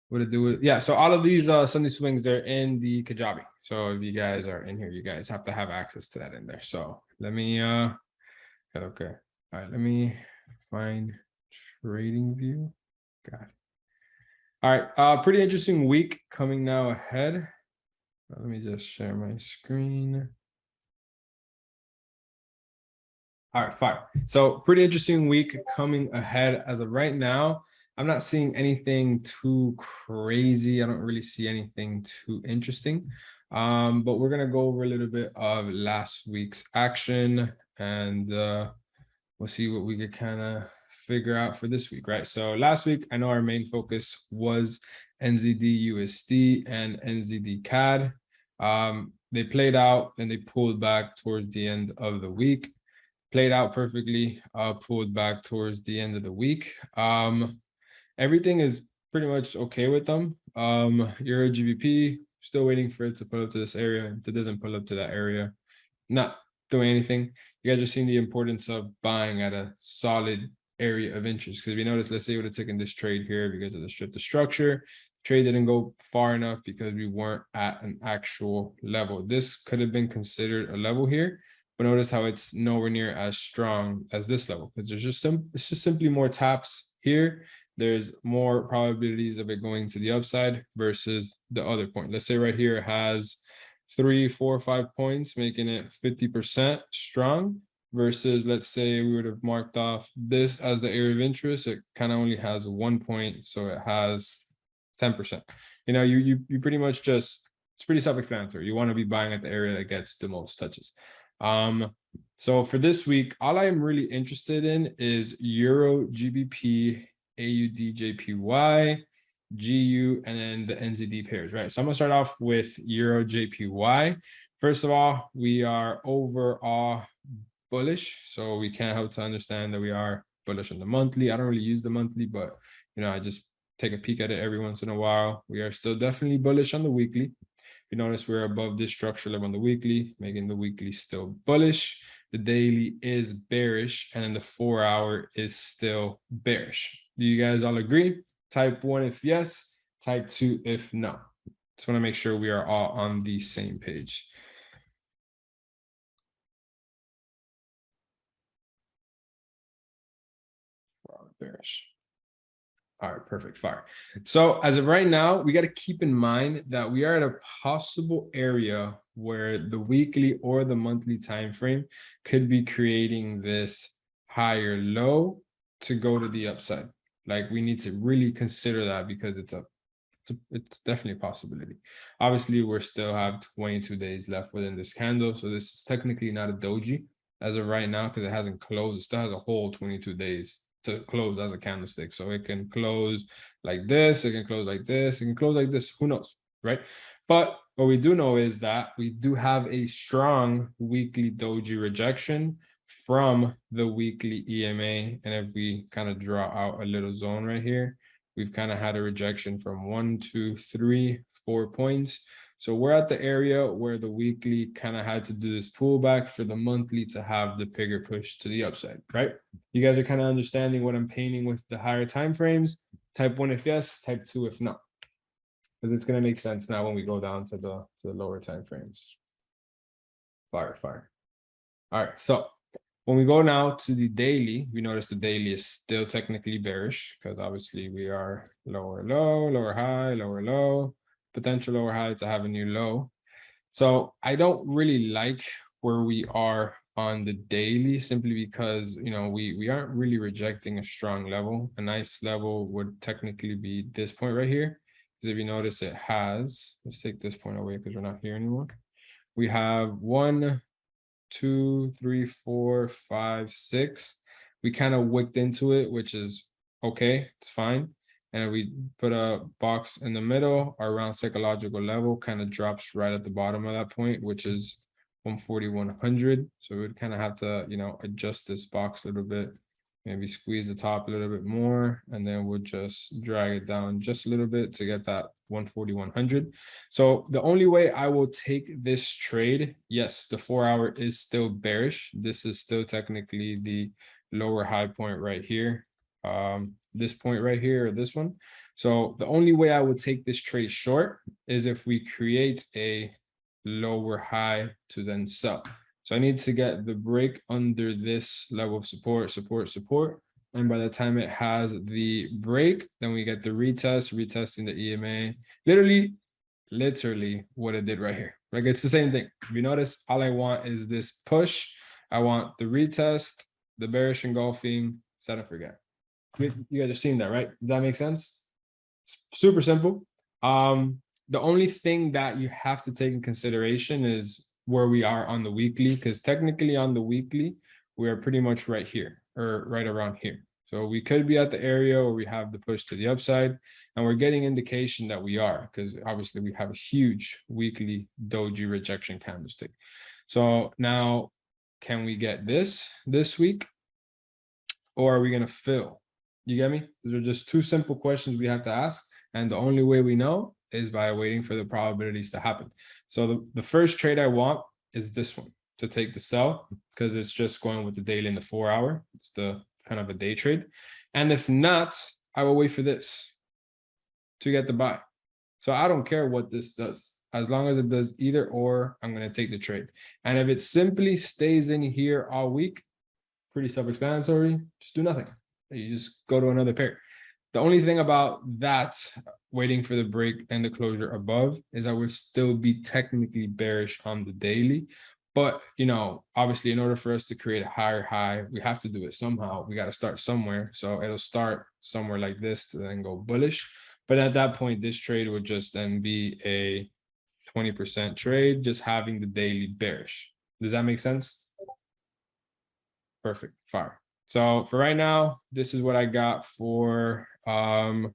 What to do with, yeah, so all of these Sunday swings are in the Kajabi. So if you guys are in here, you guys have to have access to that in there. So let me okay. All right, let me find trading view. Got it. All right, pretty interesting week coming now ahead. Let me just share my screen. All right, fine. So pretty interesting week coming ahead. As of right now, I'm not seeing anything too crazy. I don't really see anything too interesting. But we're gonna go over a little bit of last week's action, and we'll see what we could kind of figure out for this week, right? So last week, I know our main focus was NZD USD and NZD CAD. They played out and they pulled back towards the end of the week. Played out perfectly, pulled back towards the end of the week. Everything is pretty much okay with them. Euro GBP, still waiting for it to pull up to this area. If it doesn't pull up to that area, not doing anything. You guys are seeing the importance of buying at a solid area of interest. Because if you notice, let's say we would have taken this trade here because of the structure. Trade didn't go far enough because we weren't at an actual level. This could have been considered a level here, but notice how it's nowhere near as strong as this level, because there's just it's just simply more taps here. There's more probabilities of it going to the upside versus the other point. Let's say right here it has 3, 4, 5 points, making it 50% strong, versus let's say we would have marked off this as the area of interest. It kind of only has 1 point, so it has 10%. You know, you pretty much just, it's pretty self-explanatory. You want to be buying at the area that gets the most touches. So for this week, all I am really interested in is Euro GBP, AUD JPY, GU, and then the NZD pairs, right? So I'm gonna start off with Euro JPY. First of all, we are overall bullish, so we can't help to understand that we are bullish on the monthly. I don't really use the monthly, but you know, I just take a peek at it every once in a while. We are still definitely bullish on the weekly. You notice we're above this structure level on the weekly, making the weekly still bullish. The daily is bearish, and then the 4-hour is still bearish. Do you guys all agree? Type 1 if yes, type 2 if no. Just want to make sure we are all on the same page. Bearish. All right, perfect, fire. So as of right now, we got to keep in mind that we are at a possible area where the weekly or the monthly time frame could be creating this higher low to go to the upside. Like, we need to really consider that, because it's definitely a possibility. Obviously, we still have 22 days left within this candle, so this is technically not a doji as of right now, because it hasn't closed. It still has a whole 22 days to close as a candlestick. So it can close like this, it can close like this, it can close like this, who knows, right? But what we do know is that we do have a strong weekly doji rejection from the weekly EMA. And if we kind of draw out a little zone right here, we've kind of had a rejection from 1, 2, 3, 4 points. So we're at the area where the weekly kind of had to do this pullback for the monthly to have the bigger push to the upside, right? You guys are kind of understanding what I'm painting with the higher time frames. Type 1 if yes, type 2 if no, because it's going to make sense now when we go down to the lower time frames. Fire. All right, so when we go now to the daily, we notice the daily is still technically bearish, because obviously we are lower low, lower high, lower low, potential lower high to have a new low. So I don't really like where we are on the daily, simply because, you know, we aren't really rejecting a strong level. A nice level would technically be this point right here, because if you notice, it has, let's take this point away because we're not here anymore. We have 1, 2, 3, 4, 5, 6. We kind of wicked into it, which is okay, it's fine. And we put a box in the middle, our round psychological level kind of drops right at the bottom of that point, which is 140-100. So we would kind of have to, you know, adjust this box a little bit, maybe squeeze the top a little bit more, and then we'll just drag it down just a little bit to get that 140-100. So the only way I will take this trade, yes, the 4-hour is still bearish. This is still technically the lower high point right here. this point right here, or this one. So the only way I would take this trade short is if we create a lower high to then sell. So I need to get the break under this level of support. And by the time it has the break, then we get the retest, retesting the EMA. Literally what it did right here. Like, it's the same thing. If you notice, all I want is this push. I want the retest, the bearish engulfing, set and forget. You guys have seen that, right? Does that make sense? It's super simple. The only thing that you have to take in consideration is where we are on the weekly, because technically on the weekly, we are pretty much right here, or right around here. So we could be at the area where we have the push to the upside, and we're getting indication that we are, because obviously we have a huge weekly doji rejection candlestick. So now, can we get this week, or are we going to fill? You get me? These are just two simple questions we have to ask, and the only way we know is by waiting for the probabilities to happen. So the first trade I want is this one, to take the sell, because it's just going with the daily and the 4 hour. It's the kind of a day trade. And if not, I will wait for this to get the buy. So I don't care what this does. As long as it does either or, I'm going to take the trade. And if it simply stays in here all week, pretty self-explanatory, just do nothing. You just go to another pair. The only thing about that, waiting for the break and the closure above, is I would still be technically bearish on the daily. But, you know, obviously, in order for us to create a higher high, we have to do it somehow. We got to start somewhere. So it'll start somewhere like this to then go bullish. But at that point, this trade would just then be a 20% trade, just having the daily bearish. Does that make sense? Perfect. Fire. So for right now, this is what I got for Euro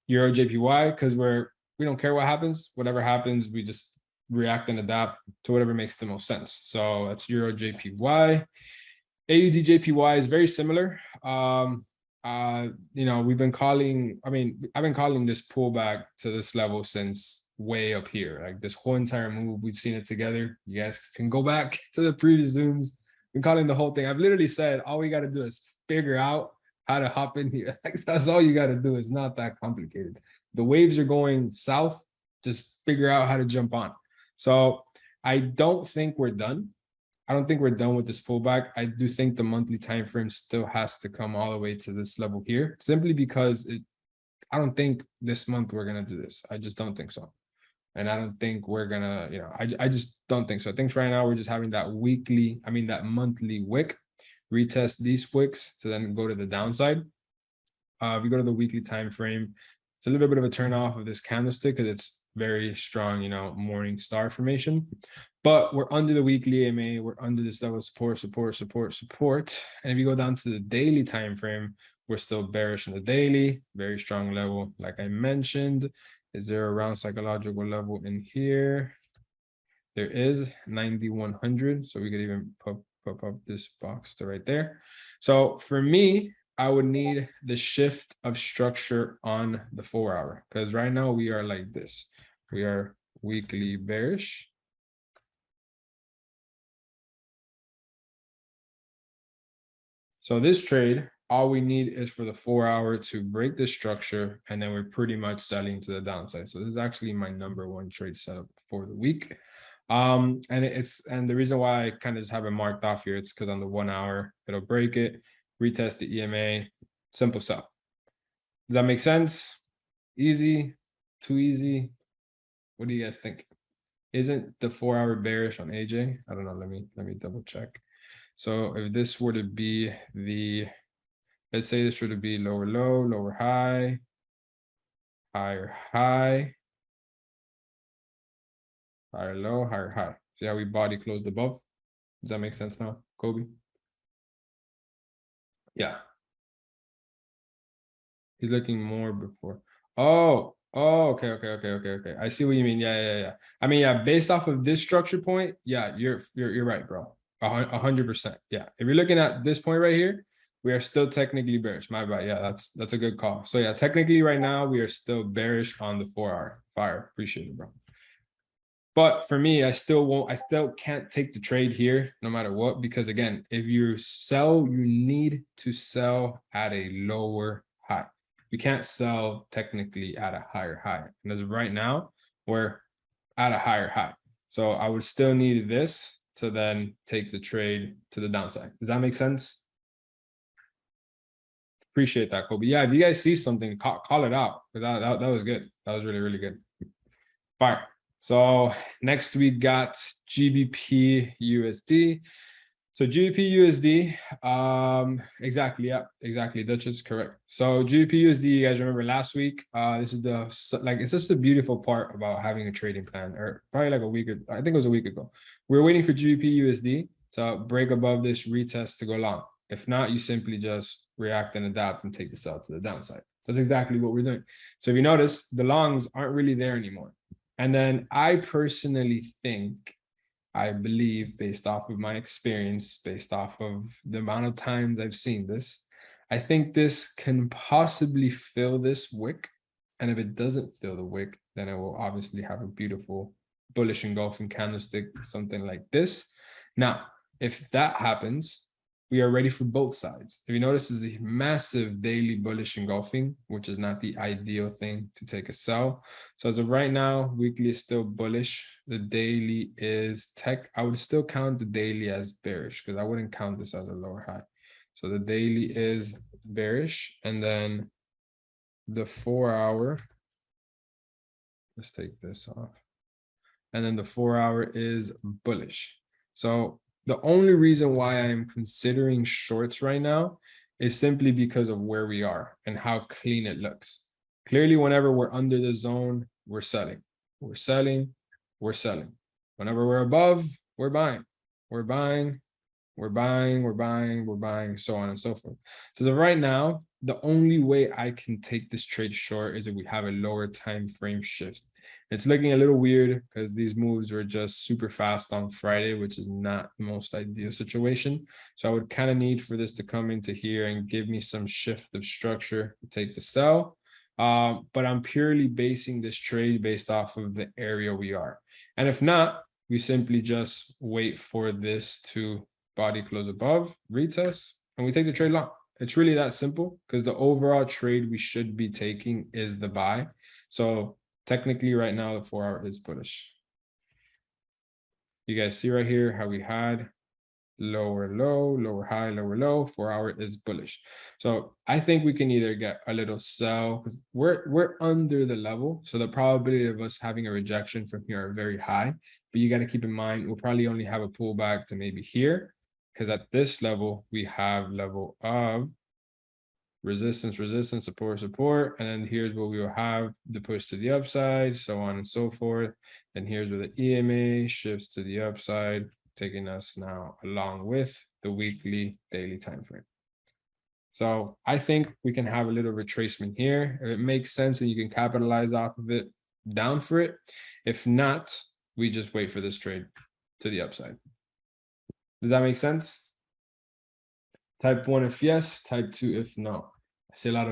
JPY, because we don't care what happens. Whatever happens, we just react and adapt to whatever makes the most sense. So that's Euro JPY. AUD JPY is very similar. You know, I've been calling this pullback to this level since way up here. Like, this whole entire move, we've seen it together. You guys can go back to the previous Zooms. Been calling the whole thing. I've literally said all we got to do is figure out how to hop in here. Like, that's all you got to do. It's not that complicated. The waves are going south. Just figure out how to jump on. So I don't think we're done. I don't think we're done with this pullback. I do think the monthly time frame still has to come all the way to this level here, simply because I don't think this month we're gonna do this. I just don't think so. And I don't think we're gonna, you know, I just don't think so. I think right now we're just having that that monthly wick, retest these wicks to then go to the downside. If you go to the weekly time frame, it's a little bit of a turn off of this candlestick because it's very strong, you know, morning star formation. But we're under the weekly EMA, we're under this level of support. And if you go down to the daily time frame, we're still bearish in the daily, very strong level, like I mentioned. Is there a round psychological level in here? There is 9100. So we could even pop up this box to right there. So for me, I would need the shift of structure on the 4 hour, because right now we are like this. We are weekly bearish. So this trade, all we need is for the 4 hour to break the structure, and then we're pretty much selling to the downside. So this is actually my #1 trade setup for the week. And the reason why I kind of just have it marked off here, it's because on the 1 hour, it'll break it, retest the EMA, simple sell. Does that make sense? Easy, too easy? What do you guys think? Isn't the 4 hour bearish on AJ? I don't know. Let me double check. So if this were to be let's say this were to be lower low, lower high, higher high, higher low, higher high. See how we body closed above? Does that make sense now, Kobe? Yeah. He's looking more before. Oh, okay. I see what you mean. Yeah. I mean, yeah, based off of this structure point, yeah, you're right, bro. 100%. Yeah. If you're looking at this point right here, we are still technically bearish. My bad. Yeah, that's a good call. So yeah, technically right now we are still bearish on the 4 hour. Fire. Appreciate it, bro. But for me, I still can't take the trade here no matter what, because again, if you sell, you need to sell at a lower high. You can't sell technically at a higher high. And as of right now, we're at a higher high. So I would still need this to then take the trade to the downside. Does that make sense? Appreciate that, Kobe. Yeah, if you guys see something, call it out, because that was good. That was really, really good. Fire. So next we got GBP USD. So GBP USD, exactly, yeah, exactly. That's just correct. So GBP USD, you guys remember last week? This is it's just the beautiful part about having a trading plan, or probably like a week, I think it was a week ago. We were waiting for GBP USD to break above this retest to go long. If not, you simply just react and adapt and take the sell to the downside. That's exactly what we're doing. So if you notice, the longs aren't really there anymore. And then I personally think, I believe, based off of my experience, based off of the amount of times I've seen this, I think this can possibly fill this wick. And if it doesn't fill the wick, then it will obviously have a beautiful bullish engulfing candlestick, something like this. Now, if that happens, we are ready for both sides. If you notice, this is a massive daily bullish engulfing, which is not the ideal thing to take a sell. So as of right now, weekly is still bullish. The daily is tech. I would still count the daily as bearish, because I wouldn't count this as a lower high. So the daily is bearish, and then the 4-hour, let's take this off. And then the 4-hour is bullish. So the only reason why I'm considering shorts right now is simply because of where we are and how clean it looks. Clearly, whenever we're under the zone, we're selling. We're selling. We're selling. Whenever we're above, we're buying. We're buying. We're buying. We're buying. We're buying. So on and so forth. So right now, the only way I can take this trade short is if we have a lower time frame shift. It's looking a little weird because these moves were just super fast on Friday, which is not the most ideal situation. So I would kind of need for this to come into here and give me some shift of structure to take the sell. But I'm purely basing this trade based off of the area we are. And if not, we simply just wait for this to body close above, retest, and we take the trade long. It's really that simple, because the overall trade we should be taking is the buy. So technically right now, the 4-hour is bullish. You guys see right here how we had lower low, lower high, lower low. 4-hour is bullish. So I think we can either get a little sell, because we're under the level. So the probability of us having a rejection from here are very high. But you got to keep in mind, we'll probably only have a pullback to maybe here, because at this level, we have level of resistance, resistance, support, support. And then here's where we will have the push to the upside, so on and so forth. And here's where the EMA shifts to the upside, taking us now along with the weekly, daily time frame. So I think we can have a little retracement here. If it makes sense and you can capitalize off of it, down for it. If not, we just wait for this trade to the upside. Does that make sense? Type 1 if yes, type 2 if no. I see a lot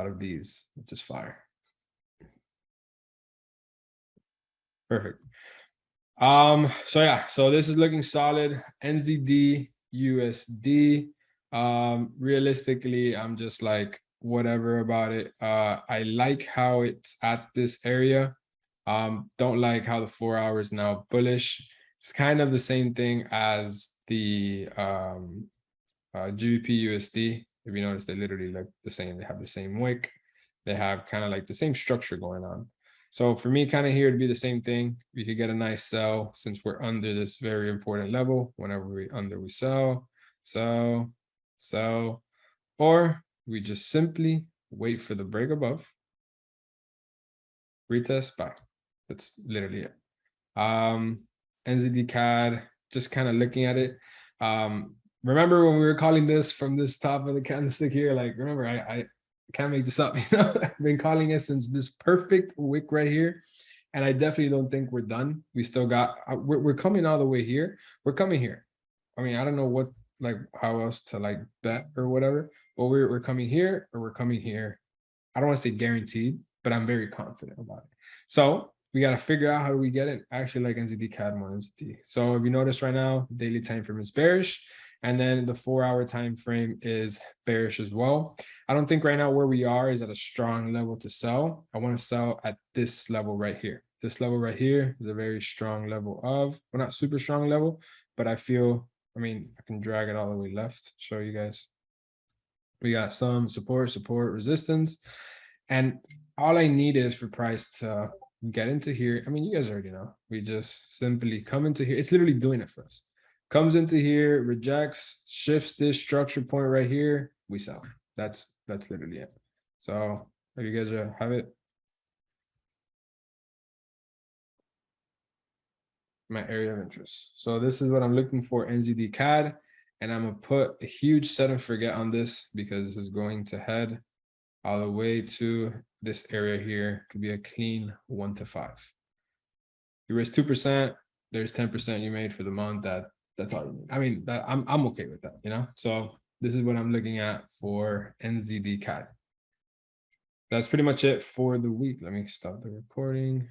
of these, which is fire. Perfect. So yeah, so this is looking solid. NZD, USD. Realistically, I'm just like whatever about it. I like how it's at this area. Don't like how the 4-hour is now bullish. It's kind of the same thing as the GBP USD. If you notice, they literally look the same. They have the same wick. They have kind of like the same structure going on. So for me, kind of here to be the same thing. We could get a nice sell since we're under this very important level. Whenever we sell, or we just simply wait for the break above, retest, buy. That's literally it. NZD CAD, just kind of looking at it. Remember when we were calling this from this top of the candlestick here? Like, remember, I can't make this up. You know, I've been calling it since this perfect wick right here, and I definitely don't think we're done. We still got. We're coming all the way here. We're coming here. I mean, I don't know what, like, how else to like bet or whatever. But we're coming here, or we're coming here. I don't want to say guaranteed, but I'm very confident about it. So we got to figure out how do we get it. I actually like NZD CAD more than NZD. So if you notice right now, daily time frame is bearish, and then the 4-hour time frame is bearish as well. I don't think right now where we are is at a strong level to sell. I want to sell at this level right here. This level right here is a very strong level of, well, not super strong level, but I feel, I mean, I can drag it all the way left, show you guys. We got some support, resistance, and all I need is for price to get into here. I mean, you guys already know. We just simply come into here. It's literally doing it for us. Comes into here, rejects, shifts this structure point right here. We sell. That's literally it. So if you guys have it, my area of interest. So this is what I'm looking for, NZD CAD, and I'm gonna put a huge set and forget on this because this is going to head all the way to this area here. Could be a clean 1 to 5. You risk 2%, there's 10% you made for the month. That's all you need. I mean, I'm okay with that, you know. So this is what I'm looking at for NZD CAD. That's pretty much it for the week. Let me stop the recording.